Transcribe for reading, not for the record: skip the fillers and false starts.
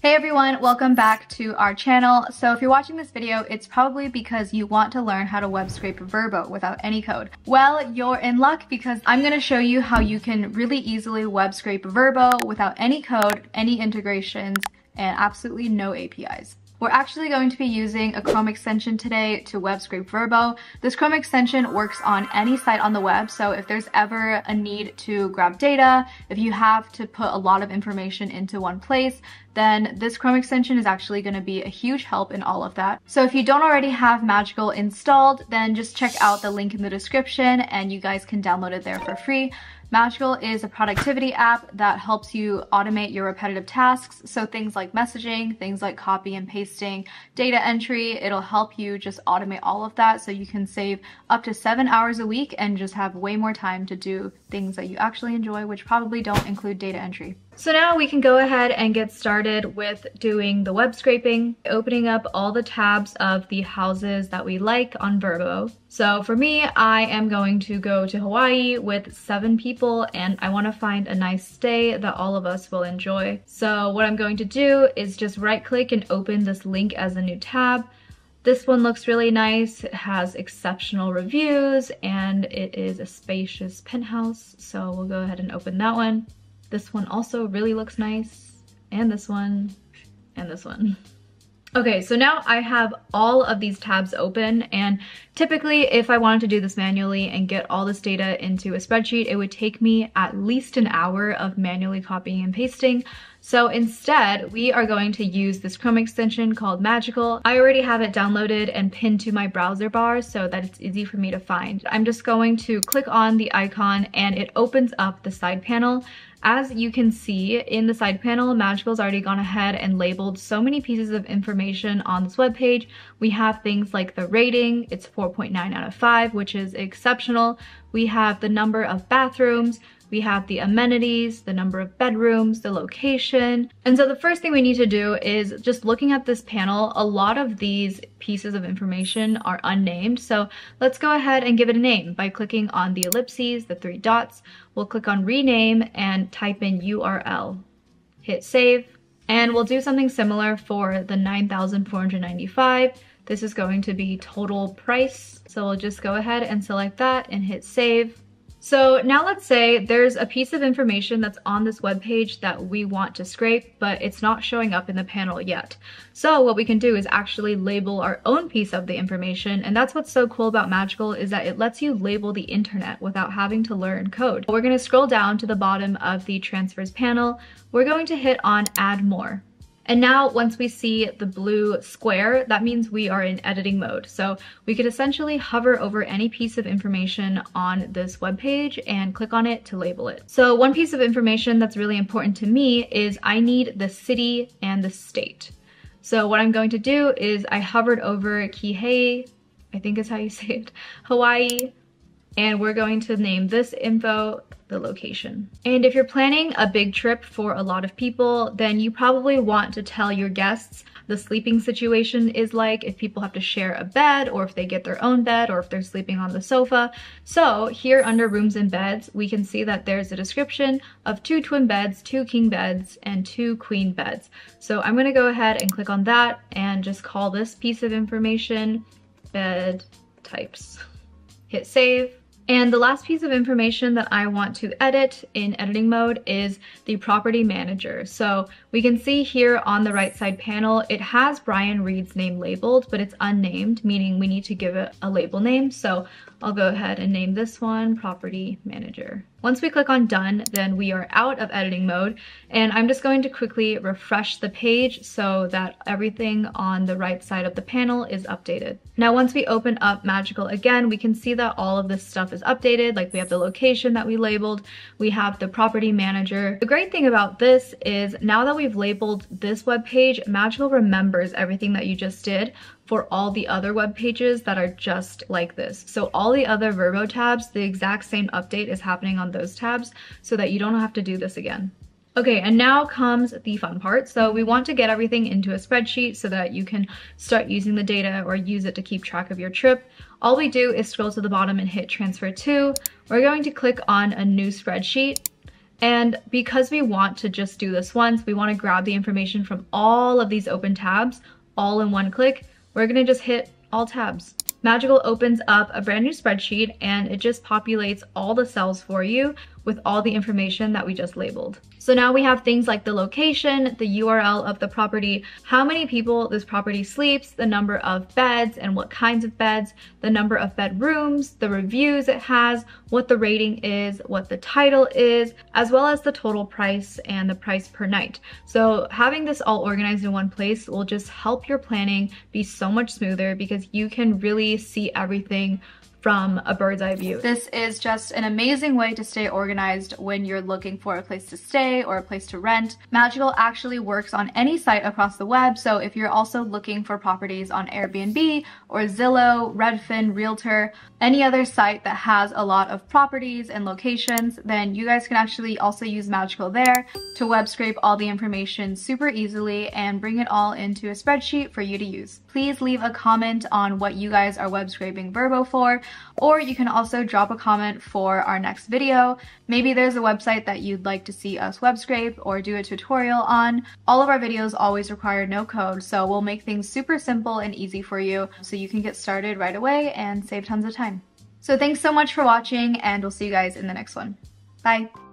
Hey everyone, welcome back to our channel. So if you're watching this video, it's probably because you want to learn how to web scrape VRBO without any code. Well, you're in luck because I'm going to show you how you can really easily web scrape VRBO without any code, any integrations, and absolutely no APIs. We're actually going to be using a Chrome extension today to web scrape VRBO. This Chrome extension works on any site on the web, so if there's ever a need to grab data, if you have to put a lot of information into one place, then this Chrome extension is actually going to be a huge help in all of that. So if you don't already have Magical installed, then just check out the link in the description and you guys can download it there for free. Magical is a productivity app that helps you automate your repetitive tasks. So things like messaging, things like copy and pasting, data entry, it'll help you just automate all of that so you can save up to 7 hours a week and just have way more time to do things that you actually enjoy, which probably don't include data entry. So now we can go ahead and get started with doing the web scraping, opening up all the tabs of the houses that we like on VRBO. So for me, I am going to go to Hawaii with 7 people and I want to find a nice stay that all of us will enjoy. So what I'm going to do is just right click and open this link as a new tab. This one looks really nice. It has exceptional reviews and it is a spacious penthouse. So we'll go ahead and open that one. This one also really looks nice, and this one, and this one. Okay, so now I have all of these tabs open, and typically if I wanted to do this manually and get all this data into a spreadsheet, it would take me at least an hour of manually copying and pasting. So instead, we are going to use this Chrome extension called Magical. I already have it downloaded and pinned to my browser bar so that it's easy for me to find. I'm just going to click on the icon and it opens up the side panel. As you can see in the side panel, Magical's already gone ahead and labeled so many pieces of information on this webpage. We have things like the rating, it's 4.9 out of 5, which is exceptional. We have the number of bathrooms, we have the amenities, the number of bedrooms, the location. And so the first thing we need to do is just looking at this panel, a lot of these pieces of information are unnamed. So let's go ahead and give it a name by clicking on the ellipses, the 3 dots. We'll click on rename and type in URL. Hit save. And we'll do something similar for the 9,495. This is going to be total price. So we'll just go ahead and select that and hit save. So now let's say there's a piece of information that's on this web page that we want to scrape, but it's not showing up in the panel yet. So what we can do is actually label our own piece of the information, and that's what's so cool about Magical is that it lets you label the internet without having to learn code. We're going to scroll down to the bottom of the transfers panel. We're going to hit on add more. And now once we see the blue square, that means we are in editing mode. So we could essentially hover over any piece of information on this web page and click on it to label it. So one piece of information that's really important to me is I need the city and the state. So what I'm going to do is I hovered over Kihei, I think is how you say it, Hawaii, and we're going to name this info the location. And if you're planning a big trip for a lot of people, then you probably want to tell your guests the sleeping situation is like, if people have to share a bed or if they get their own bed or if they're sleeping on the sofa. So here under rooms and beds, we can see that there's a description of 2 twin beds, 2 king beds, and 2 queen beds. So I'm gonna go ahead and click on that and just call this piece of information bed types. Hit save. And the last piece of information that I want to edit in editing mode is the property manager. So we can see here on the right side panel, it has Brian Reed's name labeled, but it's unnamed, meaning we need to give it a label name. So I'll go ahead and name this one property manager. Once we click on done, then we are out of editing mode, and I'm just going to quickly refresh the page so that everything on the right side of the panel is updated. Now once we open up Magical again, we can see that all of this stuff is updated, like we have the location that we labeled, we have the property manager. The great thing about this is now that we've labeled this web page, Magical remembers everything that you just did for all the other web pages that are just like this. So all the other VRBO tabs, the exact same update is happening on those tabs so that you don't have to do this again. Okay, and now comes the fun part. So we want to get everything into a spreadsheet so that you can start using the data or use it to keep track of your trip. All we do is scroll to the bottom and hit transfer to. We're going to click on a new spreadsheet. And because we want to just do this once, we want to grab the information from all of these open tabs all in one click, we're going to just hit all tabs. Magical opens up a brand new spreadsheet and it just populates all the cells for you with all the information that we just labeled. So now we have things like the location, the URL of the property, how many people this property sleeps, the number of beds and what kinds of beds, the number of bedrooms, the reviews it has, what the rating is, what the title is, as well as the total price and the price per night. So having this all organized in one place will just help your planning be so much smoother because you can really see everything from a bird's eye view. This is just an amazing way to stay organized when you're looking for a place to stay or a place to rent. Magical actually works on any site across the web, so if you're also looking for properties on Airbnb or Zillow, Redfin, Realtor, any other site that has a lot of properties and locations, then you guys can actually also use Magical there to web scrape all the information super easily and bring it all into a spreadsheet for you to use. Please leave a comment on what you guys are web scraping VRBO for, or you can also drop a comment for our next video. Maybe there's a website that you'd like to see us web scrape or do a tutorial on. All of our videos always require no code, so we'll make things super simple and easy for you so you can get started right away and save tons of time. So thanks so much for watching, and we'll see you guys in the next one. Bye!